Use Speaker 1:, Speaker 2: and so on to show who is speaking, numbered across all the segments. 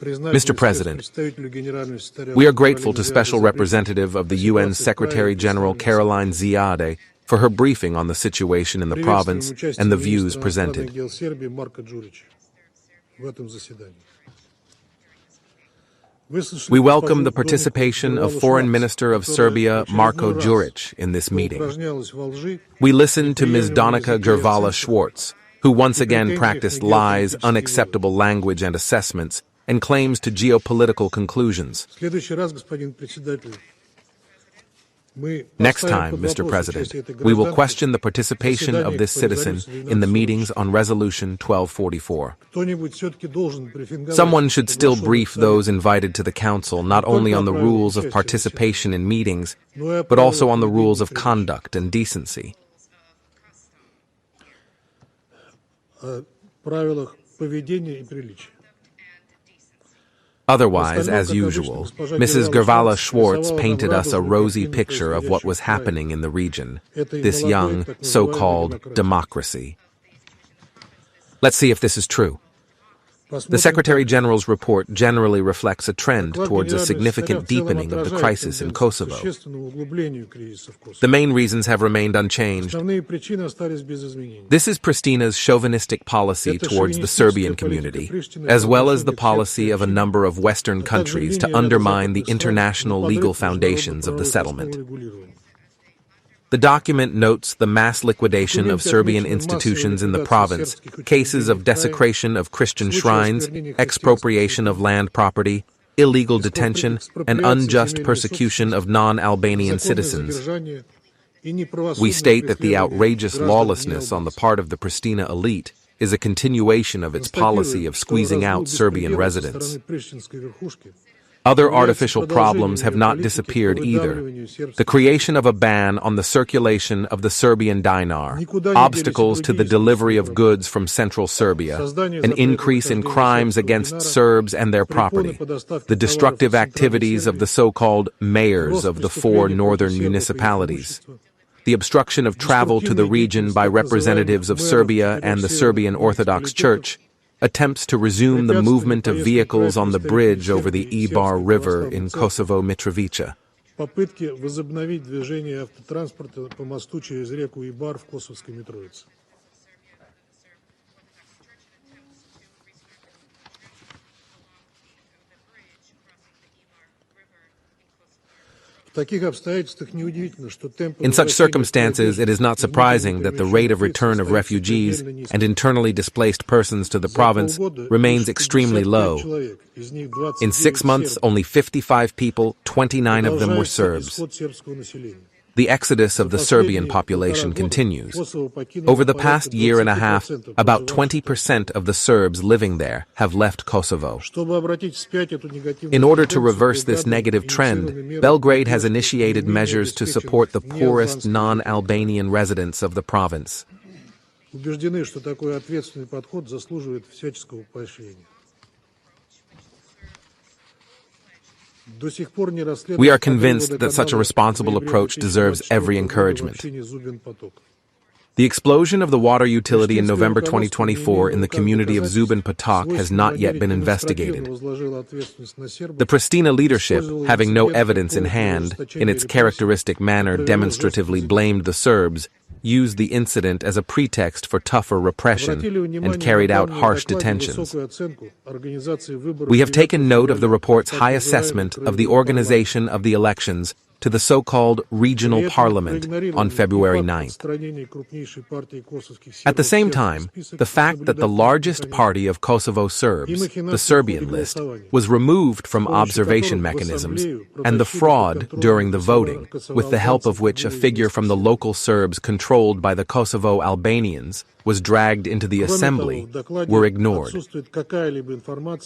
Speaker 1: Mr. President, we are grateful to Special Representative of the UN Secretary-General Caroline Ziade for her briefing on the situation in the province and the views presented. We welcome the participation of Foreign Minister of Serbia, Marko Đurić, in this meeting. We listened to Ms. Danica Grvala-Schwartz, who once again practiced lies, unacceptable language and assessments, and claims to geopolitical conclusions. Next time, Mr. President, we will question the participation of this citizen in the meetings on Resolution 1244. Someone should still brief those invited to the Council not only on the rules of participation in meetings, but also on the rules of conduct and decency. Otherwise, as usual, Mrs. Grvala-Schwartz painted us a rosy picture of what was happening in the region, this young, so-called democracy. Let's see if this is true. The Secretary-General's report generally reflects a trend towards a significant deepening of the crisis in Kosovo. The main reasons have remained unchanged. This is Pristina's chauvinistic policy towards the Serbian community, as well as the policy of a number of Western countries to undermine the international legal foundations of the settlement. The document notes the mass liquidation of Serbian institutions in the province, cases of desecration of Christian shrines, expropriation of land property, illegal detention, and unjust persecution of non-Albanian citizens. We state that the outrageous lawlessness on the part of the Pristina elite is a continuation of its policy of squeezing out Serbian residents. Other artificial problems have not disappeared either. The creation of a ban on the circulation of the Serbian dinar, obstacles to the delivery of goods from central Serbia, an increase in crimes against Serbs and their property, the destructive activities of the so-called mayors of the 4 northern municipalities, the obstruction of travel to the region by representatives of Serbia and the Serbian Orthodox Church, attempts to resume the movement of vehicles on the bridge over the Ibar River in Kosovo Mitrovica. In such circumstances, it is not surprising that the rate of return of refugees and internally displaced persons to the province remains extremely low. In 6 months, only 55 people, 29 of them were Serbs. The exodus of the Serbian population continues. Over the past year and a half, about 20% of the Serbs living there have left Kosovo. In order to reverse this negative trend, Belgrade has initiated measures to support the poorest non-Albanian residents of the province. We are convinced that such a responsible approach deserves every encouragement. The explosion of the water utility in November 2024 in the community of Zubin Potok has not yet been investigated. The Pristina leadership, having no evidence in hand, in its characteristic manner demonstratively blamed the Serbs, used the incident as a pretext for tougher repression and carried out harsh detentions. We have taken note of the report's high assessment of the organization of the elections to the so-called regional parliament on February 9th. At the same time, the fact that the largest party of Kosovo Serbs, the Serbian list, was removed from observation mechanisms, and the fraud during the voting, with the help of which a figure from the local Serbs controlled by the Kosovo Albanians was dragged into the assembly, were ignored.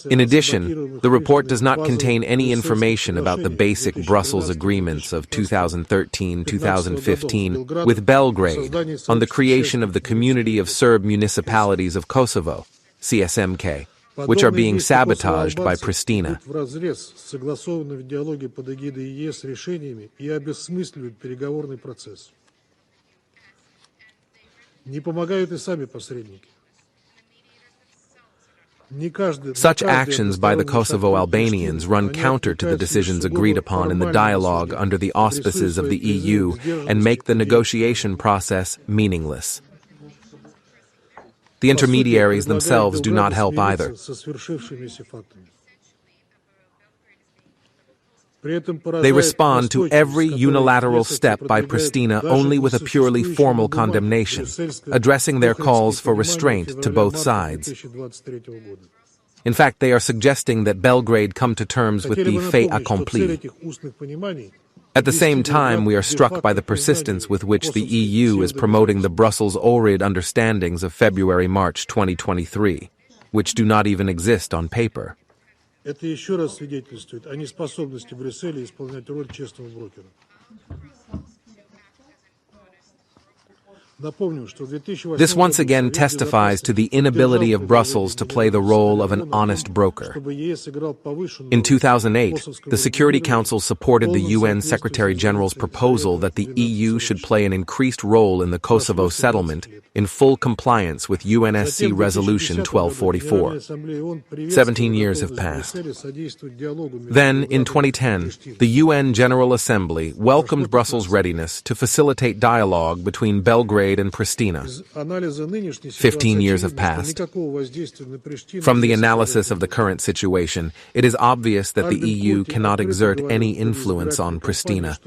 Speaker 1: In addition, the report does not contain any information about the basic Brussels agreements of 2013-2015 with Belgrade on the creation of the Community of Serb Municipalities of Kosovo, CSMK, which are being sabotaged by Pristina. Such actions by the Kosovo Albanians run counter to the decisions agreed upon in the dialogue under the auspices of the EU and make the negotiation process meaningless. The intermediaries themselves do not help either. They respond to every unilateral step by Pristina only with a purely formal condemnation, addressing their calls for restraint to both sides. In fact, they are suggesting that Belgrade come to terms with the fait accompli. At the same time, we are struck by the persistence with which the EU is promoting the Brussels-Ohrid understandings of February-March 2023, which do not even exist on paper.
Speaker 2: Это еще раз свидетельствует о неспособности Брюсселя исполнять роль честного брокера.
Speaker 1: This once again testifies to the inability of Brussels to play the role of an honest broker. In 2008, the Security Council supported the UN Secretary-General's proposal that the EU should play an increased role in the Kosovo settlement in full compliance with UNSC Resolution 1244. 17 years have passed. Then, in 2010, the UN General Assembly welcomed Brussels' readiness to facilitate dialogue between Belgrade and Pristina. 15 years have passed. From the analysis of the current situation, it is obvious that the EU cannot exert any influence on Pristina.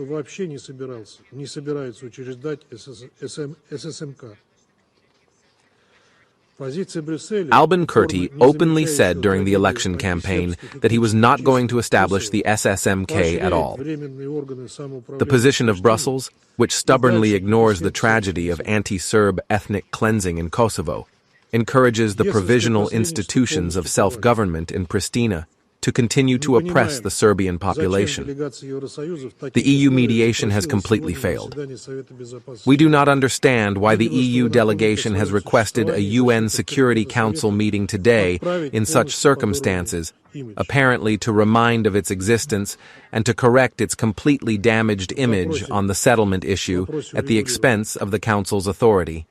Speaker 1: Albin Kurti openly said during the election campaign that he was not going to establish the SSMK at all. The position of Brussels, which stubbornly ignores the tragedy of anti-Serb ethnic cleansing in Kosovo, encourages the provisional institutions of self-government in Pristina to continue to oppress the Serbian population. The EU mediation has completely failed. We do not understand why the EU delegation has requested a UN Security Council meeting today in such circumstances, apparently to remind of its existence and to correct its completely damaged image on the settlement issue at the expense of the Council's authority.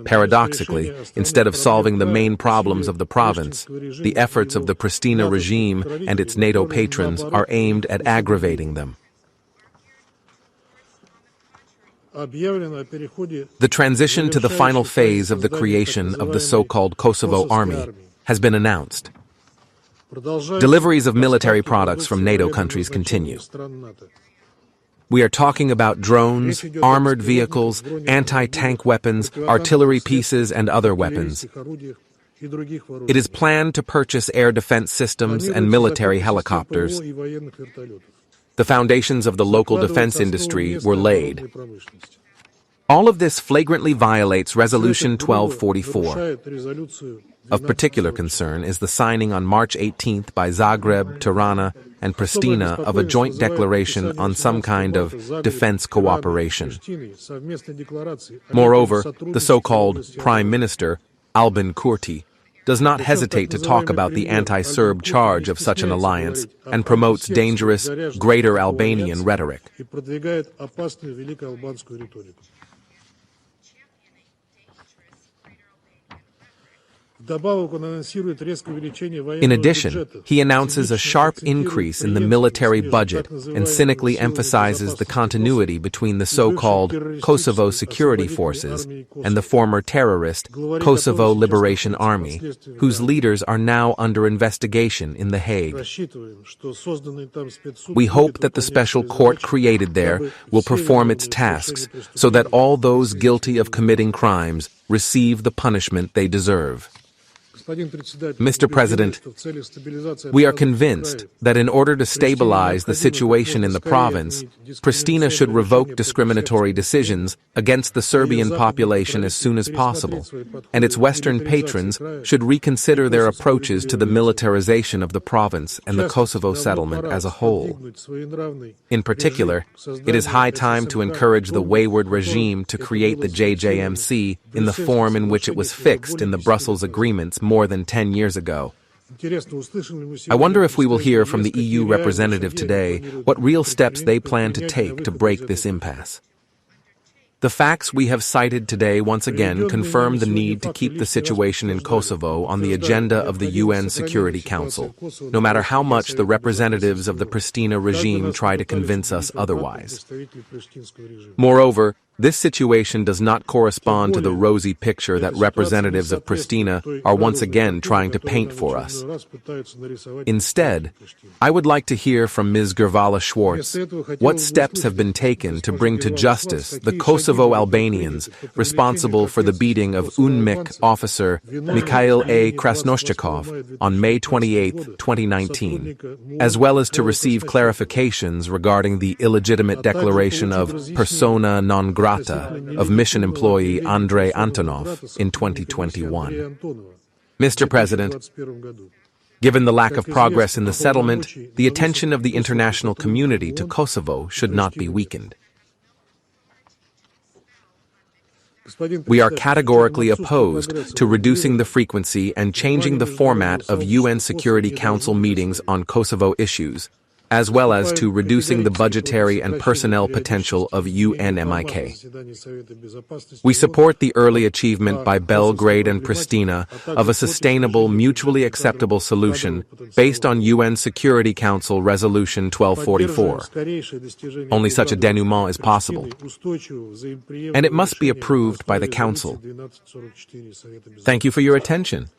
Speaker 1: Paradoxically, instead of solving the main problems of the province, the efforts of the Pristina regime and its NATO patrons are aimed at aggravating them. The transition to the final phase of the creation of the so-called Kosovo Army has been announced. Deliveries of military products from NATO countries continue. We are talking about drones, armored vehicles, anti-tank weapons, artillery pieces, and other weapons. It is planned to purchase air defense systems and military helicopters. The foundations of the local defense industry were laid. All of this flagrantly violates Resolution 1244. Of particular concern is the signing on March 18th by Zagreb, Tirana, and Pristina of a joint declaration on some kind of defense cooperation. Moreover, the so-called Prime Minister, Albin Kurti, does not hesitate to talk about the anti-Serb charge of such an alliance and promotes dangerous, Greater Albanian rhetoric. In addition, he announces a sharp increase in the military budget and cynically emphasizes the continuity between the so-called Kosovo Security Forces and the former terrorist Kosovo Liberation Army, whose leaders are now under investigation in The Hague. We hope that the special court created there will perform its tasks so that all those guilty of committing crimes receive the punishment they deserve. Mr. President, we are convinced that in order to stabilize the situation in the province, Pristina should revoke discriminatory decisions against the Serbian population as soon as possible, and its Western patrons should reconsider their approaches to the militarization of the province and the Kosovo settlement as a whole. In particular, it is high time to encourage the wayward regime to create the JJMC in the form in which it was fixed in the Brussels agreements more than 10 years ago. I wonder if we will hear from the EU representative today what real steps they plan to take to break this impasse. The facts we have cited today once again confirm the need to keep the situation in Kosovo on the agenda of the UN Security Council, no matter how much the representatives of the Pristina regime try to convince us otherwise. Moreover, this situation does not correspond to the rosy picture that representatives of Pristina are once again trying to paint for us. Instead, I would like to hear from Ms. Gervala Schwartz what steps have been taken to bring to justice the Kosovo Albanians responsible for the beating of UNMIK officer Mikhail A. Krasnoshchikov on May 28, 2019, as well as to receive clarifications regarding the illegitimate declaration of persona non grata of mission employee Andrei Antonov in 2021. Mr. President, given the lack of progress in the settlement, the attention of the international community to Kosovo should not be weakened. We are categorically opposed to reducing the frequency and changing the format of UN Security Council meetings on Kosovo issues, as well as to reducing the budgetary and personnel potential of UNMIK. We support the early achievement by Belgrade and Pristina of a sustainable, mutually acceptable solution based on UN Security Council Resolution 1244. Only such a denouement is possible, and it must be approved by the Council. Thank you for your attention.